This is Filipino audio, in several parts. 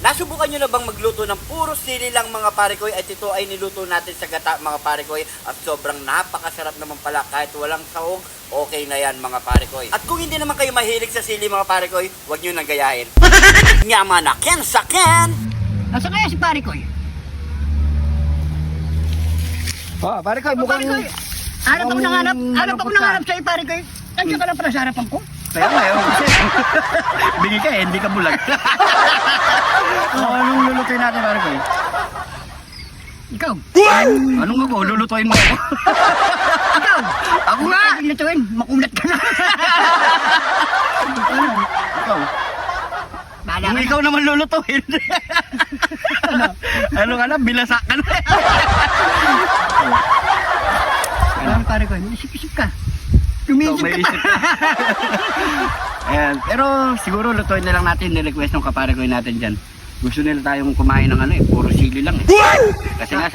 Nasubukan nyo na bang magluto ng puro sili lang mga pare ko? At ito ay niluto natin sa gata mga pare ko. At sobrang napakasarap naman pala kahit walang sahog. Okay na yan mga pare ko. At kung hindi naman kayo mahilig sa sili mga pare ko, huwag nyo nang gayahin. Nyama na ken sa ken! Nasa kaya si pare ko? Oh, pare ko, mukhang... Hanap ako ng hanap. Hanap ako ng hanap sa'yo pare ko. Nandiyan ka lang pala sa harapan ko. Kaya ngayon, kasi bingi ka hindi ka bulag. Anong lulutuin natin, pare ko? Ikaw. Anong ako? Lulutuin mo ako? Ikaw. Ako nga! Pag lutuin, makulat ka na. Ikaw. Bahala Kung ka ikaw naman lulutuin. Ano ka na? Bilasa ka na. na. Pare ko, isip-isip ka. Ikaw, Tumisip may ka isip ka. Ayan. Pero siguro lutuin na lang natin. Nirequest ng kapare ko natin dyan. Gusto nila tayong kumain ng puro sili lang eh. Kasi nga,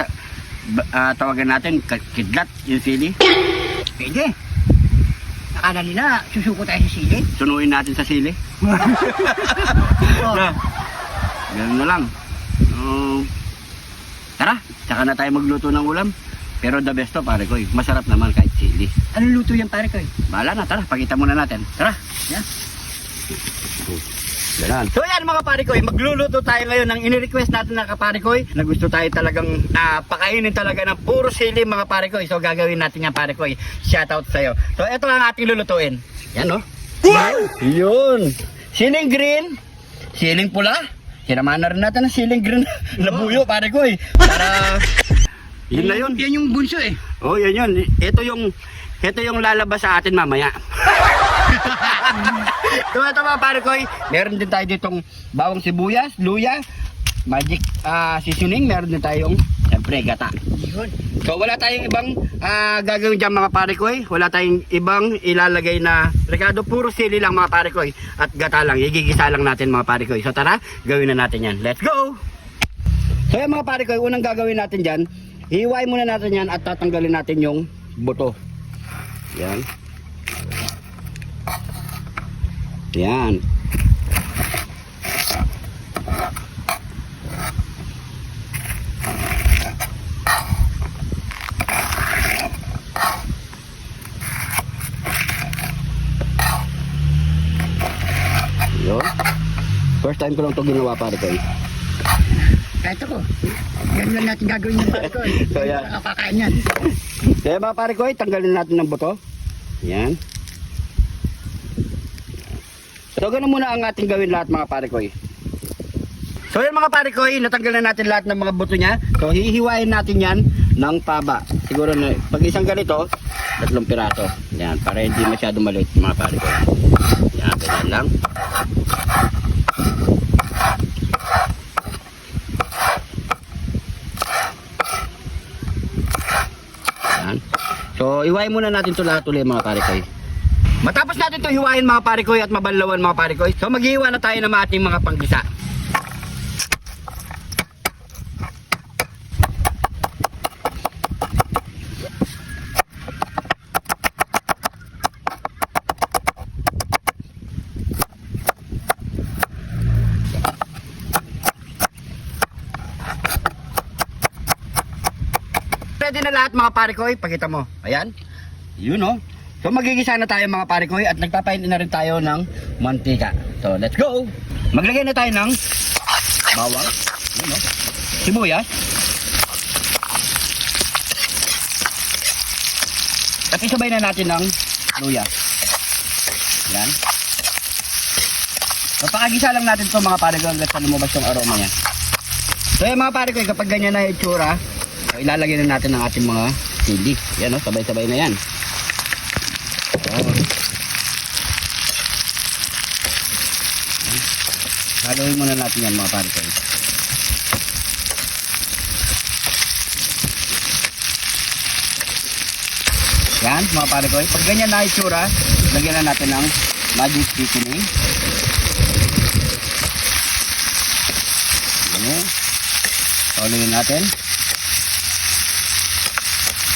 tawagan natin, kidlat yung sili. Pwede. Akala nila, susuko tayo sa sili. Sunuin natin sa sili. Oh. Ganun na lang. Tara, tsaka na tayo magluto ng ulam. Pero the best to pare ko, masarap naman kahit sili. Anong luto yan pare ko? Bahala na, tara, pakita muna natin. Tara. Yeah. Ganun. So yan mga pare ko, magluluto tayo ngayon ng inirequest natin ng kapare ko na gusto tayo talagang pakainin talaga ng puro sili mga pare ko. So gagawin natin yan pare ko. Shoutout sa'yo. So ito ang ating lulutuin. Yan no? Yun. Siling green, siling pula. Sinamahan na rin natin ng siling green na buyo pare ko para... Yun na yun. Yan yung bunso eh. Oh, yan yun. Ito yung lalabas sa atin mamaya. So ito mga pare ko, meron din tayo ditong bawang sibuyas, luya, magic seasoning, meron din tayong siyempre gata. Yun. So wala tayong ibang gagawin dyan mga pare ko. Wala tayong ibang ilalagay na regado, puro sili lang mga pare ko. At gata lang, igigisa lang natin mga pare ko. So tara, gawin na natin yan. Let's go! So yan mga pare ko, unang gagawin natin dyan, hiwain muna natin yan at tatanggalin natin yung buto. Yan. Yan. Yun. First time ko lang ito ginawa pare ko. Kahit ako. Yan lang natin gagawin yung pare ko. So, yan. Nakakain yan. Kaya mga pare ko, tanggalin natin ng buto. Yan. So ganun muna ang ating gawin lahat mga pare ko. So yan mga pare ko, natanggal na natin lahat ng mga buto niya. So hihiwain natin yan ng taba. Siguro na pag isang ganito, 3 piraso. Yan, para hindi masyado maliit mga pare ko. Yan, ganyan lang. Yan. So hiwain muna natin ito lahat ulit mga pare ko. Matapos natin ito hiwain mga pare ko at mabanlawan mga pare ko. So maghihiwa na tayo ng ating mga panggisa. Ready na lahat mga pare ko, pakita mo. Ayan. Yun oh. So magigisa na tayo mga pare ko at nagpapain na rin tayo ng mantika. So let's go! Maglagay na tayo ng bawang, yun, no? Sibuyas, at isabay na natin ng luya. Yan. Mapakagisa lang natin ito mga pare ko hanggang sa lumabas yung aroma niya. So yung mga pare ko, kapag ganyan na yung itsura, so, ilalagay na natin ang ating mga sili. Yan o, sabay-sabay na yan. Haluin muna natin yan mga pare ko. Yan mga pare ko. Pag ganyan na itsura, lagyan na natin ng magic seasoning. Yan. Haluin natin.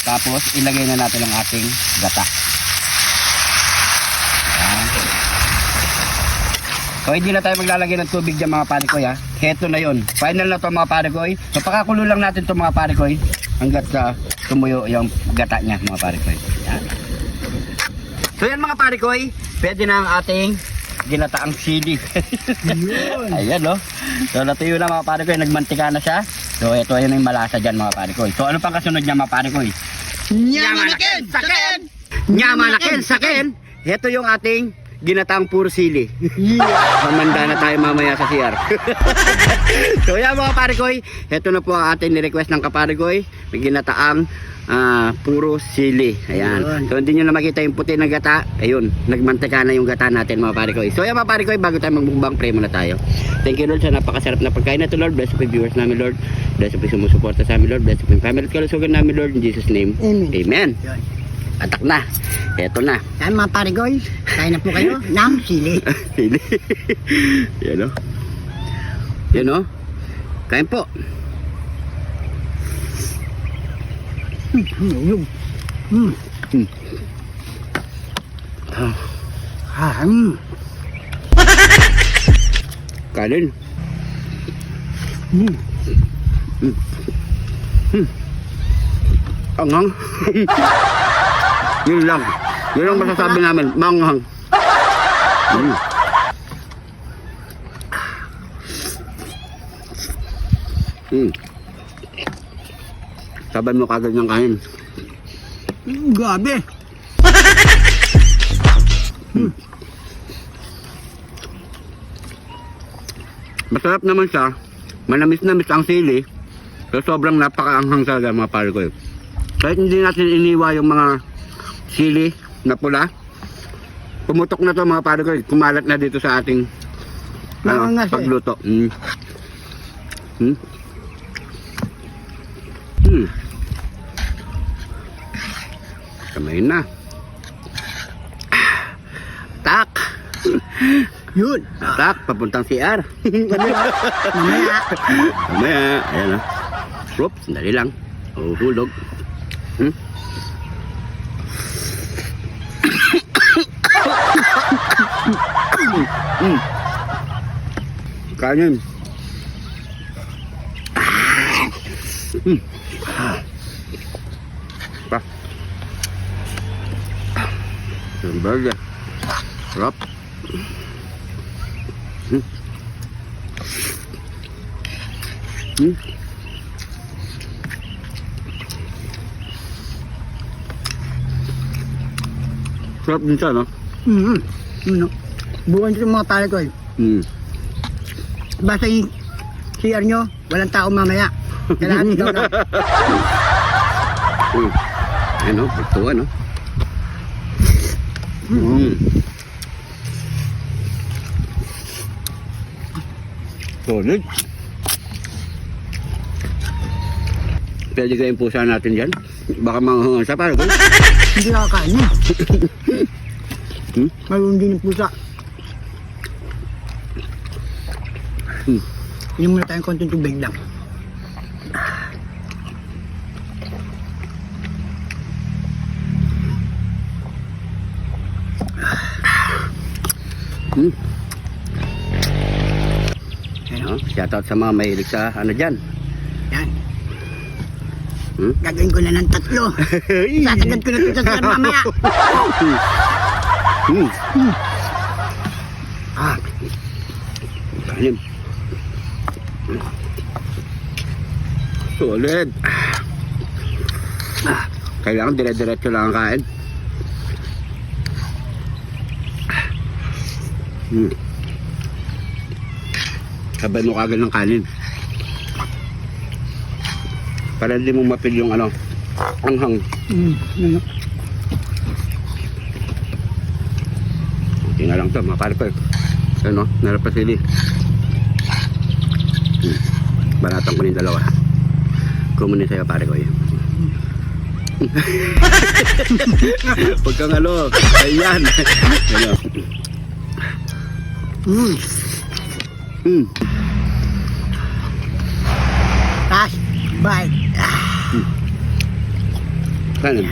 Tapos ilagay na natin ang ating gata. Yan. So hindi na tayo maglalagay ng tubig dyan mga pare ko ya. Heto na yon. Final na to mga pare ko. So pakakulo lang natin to mga pare ko hanggat sa tumuyo yung gata niya mga pare ko. Yan. So yan mga pare ko, pwede na ang ating ginataang sili. Ayan no. So natuyo na mga pare ko, nagmantika na siya. So ito yun yung malasa dyan mga pare ko. So ano pang kasunod niya mga pare ko? Nyamanakin! Sakin! Nyamanakin sakin. Ito yung ating ginataang puro sili. Mamanda na tayo mamaya sa CR. So yan mga pare ko, ito na po ang ating ni-request ng kapare ko. May ginataang puro sili. Ayan. So hindi nyo na makita yung puti ng gata. Ayun, nagmantika na yung gata natin mga pare ko. So yan mga pare ko, bago tayo magbukbang, pray muna tayo. Thank you Lord sa napakasarap na pagkain na ito Lord. Bless po yung viewers namin Lord. Bless po yung sumusuporta sa amin Lord. Bless po yung family at kalusugan namin Lord. In Jesus name. Amen. Amen. Atak na. Eto na. Yan mga parigoy, kain na po kayo ng sili. Sili. Yan o. Yan o. Kain po. Kanin. Anghang. Yun lang. Yun ang masasabi namin. Manghang. Saban mo kagad ng kain. Gabi. Masarap naman siya. Manamis-namis ang sili. So sobrang napakaanghang talaga mga pare ko. Kahit hindi natin iniwa yung mga sili na pula, pumutok na to mga pare ko. Kumalat na dito sa ating pagluto. Kamay na. Tak. Yun. Tak, papuntang CR. Mamaya. Mamaya, ayan na. Oops, sandali lang. Hulog. Kanin. Pa. Sambal. Sarap. Sarap din siya, no? Buwan sa mga parigoy. Basta yung CR nyo, walang tao mamaya. Kailangan ikaw lang. Ano, ito ano. Solid. Pwede kayong pusa natin dyan. Baka manghangan sa pare ko. Hindi nakakain niya. Mayroon din yung pusa. Inom muna tayong konting tubig lang. Shoutout sa mga mahilig sa ano dyan. Yan. Gagawin ko na ng 3. Sasagad ko na ito sa CR mamaya. Kalim. Solid. Kailangan dire-diretso lang ang kain. Sabay mo kagad ng kanin. Para hindi mo mapil yung ano, anghang. Hindi na lang ito, mga pare ko. Ano, narapasili. Baratang ko ng dalawa. Kumunin sa'yo pare ko. Huwag kang ano, ayan. Ano. Taas. Bye. Kanin.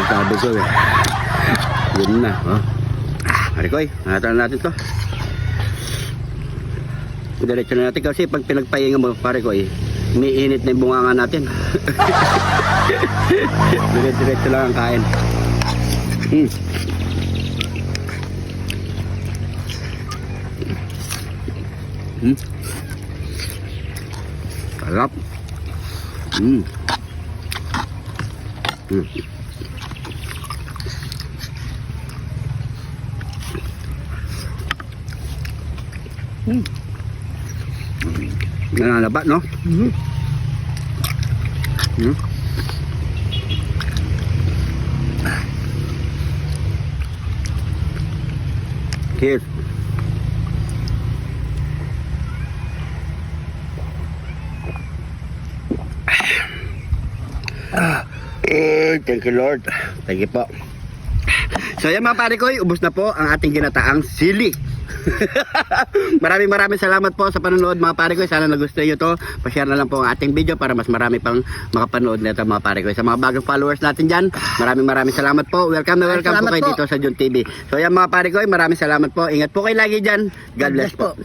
sabi ko eh. Yun na, oh. Parikoy, nakatalan natin to. Diretso na natin kasi pag pinagpahinga mo, Parikoy, umiinit na yung bunganga natin. Diretso lang ang kain. Sarap. Nangalaba, no? Cheers. Thank you, Lord. Thank you po. So yan mga pare ko, ubos na po ang ating ginataang sili. maraming salamat po sa panonood mga pare ko. Sana nagustuhan nyo to. Pa-share na lang po ang ating video para mas marami pang makapanood nito mga pare ko. Sa mga bagong followers natin dyan, maraming salamat po. Welcome na welcome po kayo dito sa Jun TV. So yan mga pare ko, maraming salamat po. Ingat po kayo lagi dyan. God bless po.